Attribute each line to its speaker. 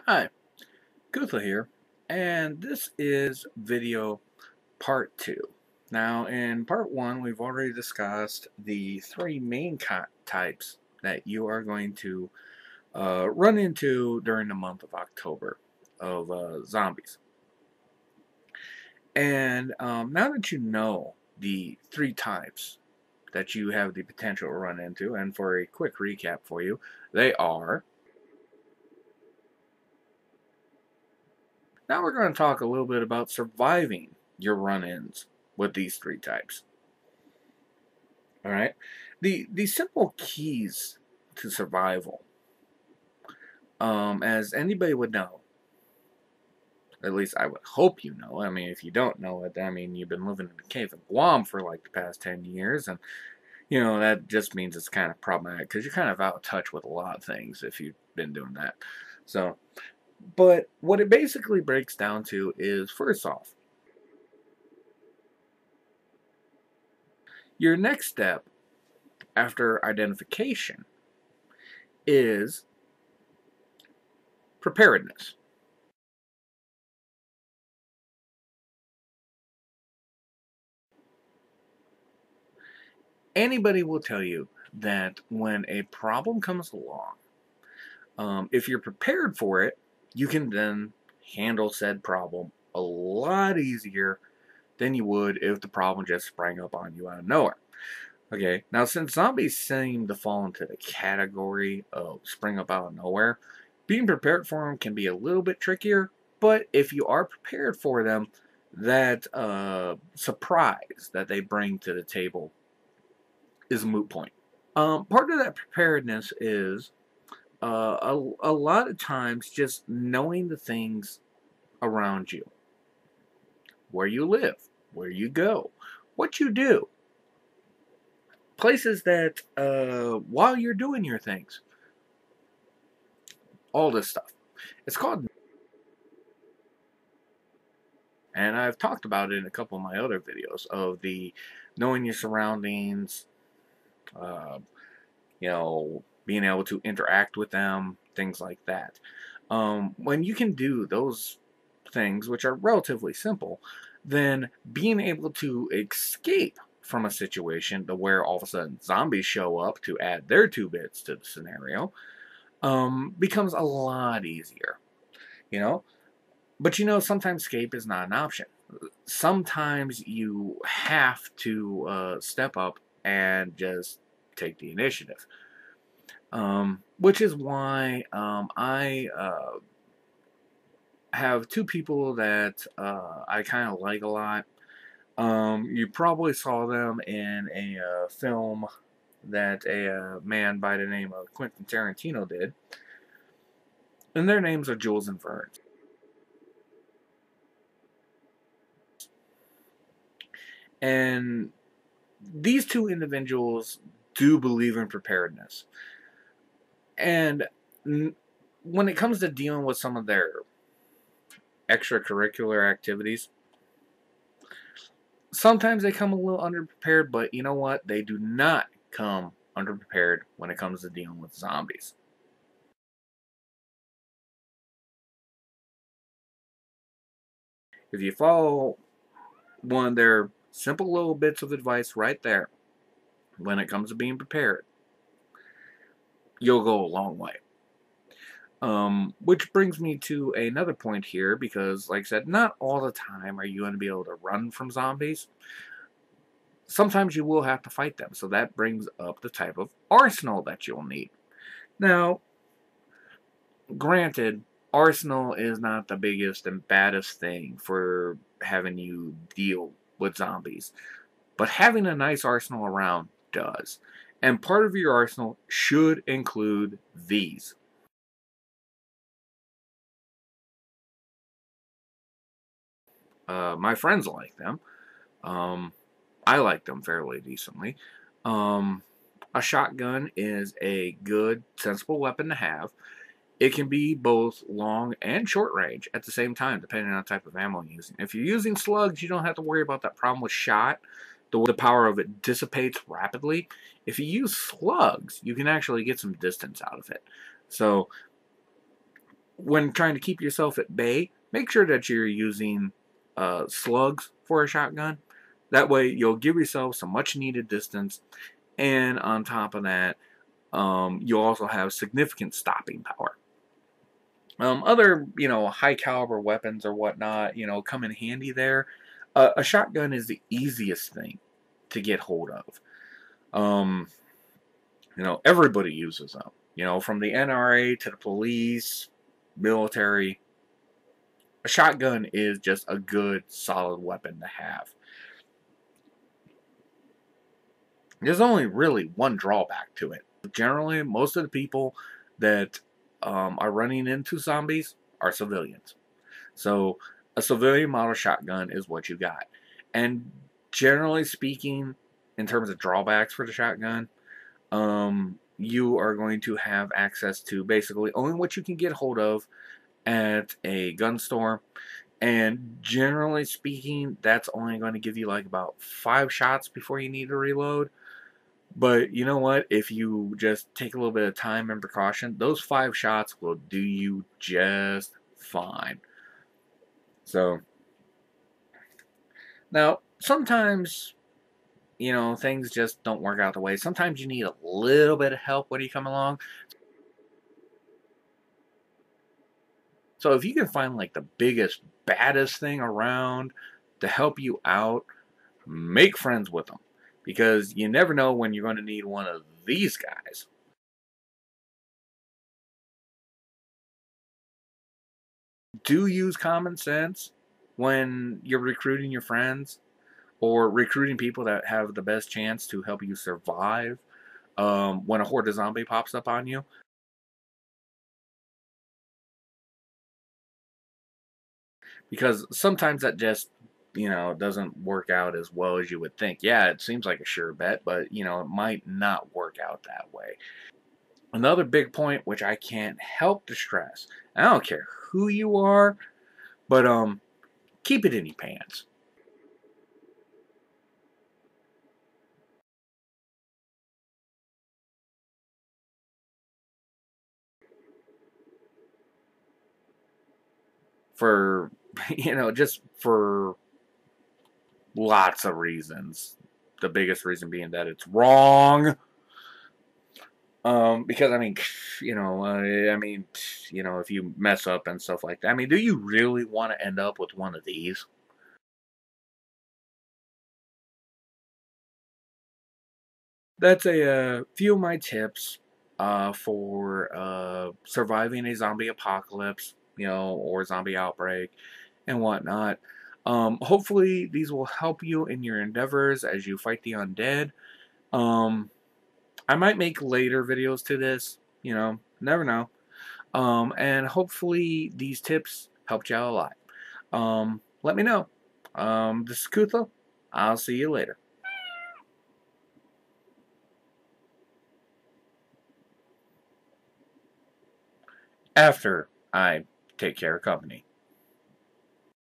Speaker 1: Hi, Gutha here, and this is video part 2. Now, in part 1, we've already discussed the three main types that you are going to run into during the month of October of zombies. And now that you know the three types that you have the potential to run into, and for a quick recap for you, they are. Now we're going to talk a little bit about surviving your run-ins with these three types. All right, the simple keys to survival, as anybody would know, at least I would hope you know. I mean, if you don't know it, I mean you've been living in a cave in Guam for like the past 10 years, and that just means it's kind of problematic because you're kind of out of touch with a lot of things if you've been doing that. So, but what it basically breaks down to is, first off, your next step after identification is preparedness. Anybody will tell you that when a problem comes along, if you're prepared for it, you can then handle said problem a lot easier than you would if the problem just sprang up on you out of nowhere. Okay, now since zombies seem to fall into the category of spring up out of nowhere, being prepared for them can be a little bit trickier, but if you are prepared for them, that surprise that they bring to the table is a moot point. Part of that preparedness is a lot of times just knowing the things around you, where you live, where you go, what you do, places that while you're doing your things, all this stuff. It's called, and I've talked about it in a couple of my other videos of the knowing your surroundings, uh, being able to interact with them, things like that. When you can do those things, which are relatively simple, then being able to escape from a situation to where all of a sudden zombies show up to add their 2 bits to the scenario becomes a lot easier, you know. But sometimes escape is not an option. Sometimes you have to step up and just take the initiative. Which is why I have 2 people that I kind of like a lot. You probably saw them in a film that a man by the name of Quentin Tarantino did, and their names are Jules and Verne. And these 2 individuals do believe in preparedness. And when it comes to dealing with some of their extracurricular activities, sometimes they come a little underprepared, but you know what? They do not come underprepared when it comes to dealing with zombies. If you follow one of their simple little bits of advice right there when it comes to being prepared, you'll go a long way. Which brings me to another point here, because, like I said, not all the time are you going to be able to run from zombies. Sometimes you will have to fight them, so that brings up the type of arsenal that you'll need. Now, granted, arsenal is not the biggest and baddest thing for having you deal with zombies, but having a nice arsenal around does. And part of your arsenal should include these. My friends like them. Um, I like them fairly decently. Um, a shotgun is a good, sensible weapon to have. It can be both long and short range at the same time, depending on the type of ammo you're using. If you're using slugs, you don't have to worry about that problem with shot. The power of it dissipates rapidly. If you use slugs, you can actually get some distance out of it. So when trying to keep yourself at bay, make sure that you're using slugs for a shotgun. That way, you'll give yourself some much needed distance, and on top of that, you'll also have significant stopping power. Other, high caliber weapons or whatnot, come in handy there. A shotgun is the easiest thing to get hold of. Um, everybody uses them. From the NRA to the police, military. A shotgun is just a good, solid weapon to have. There's only really one drawback to it. Generally, most of the people that are running into zombies are civilians. So a civilian model shotgun is what you got. And generally speaking, in terms of drawbacks for the shotgun, you are going to have access to basically only what you can get hold of at a gun store. And generally speaking, that's only going to give you like about 5 shots before you need to reload. But you know what? If you just take a little bit of time and precaution, those 5 shots will do you just fine. So, now, sometimes, things just don't work out the way. Sometimes you need a little bit of help when you come along. So if you can find like the biggest, baddest thing around to help you out, make friends with them. Because you never know when you're going to need one of these guys. Do use common sense when you're recruiting your friends or recruiting people that have the best chance to help you survive when a horde of zombie pops up on you. Because sometimes that just doesn't work out as well as you would think. Yeah, it seems like a sure bet, but it might not work out that way. Another big point which I can't help to stress, I don't care who you are, but keep it in your pants. For just for lots of reasons. The biggest reason being that it's wrong. Because I mean, if you mess up and stuff like that, I mean, do you really want to end up with one of these? That's a few of my tips for surviving a zombie apocalypse, or zombie outbreak and whatnot. Hopefully, these will help you in your endeavors as you fight the undead. Um, I might make later videos to this, never know. And hopefully these tips helped you out a lot. Let me know. This is Kutha. I'll see you later. After I take care of company.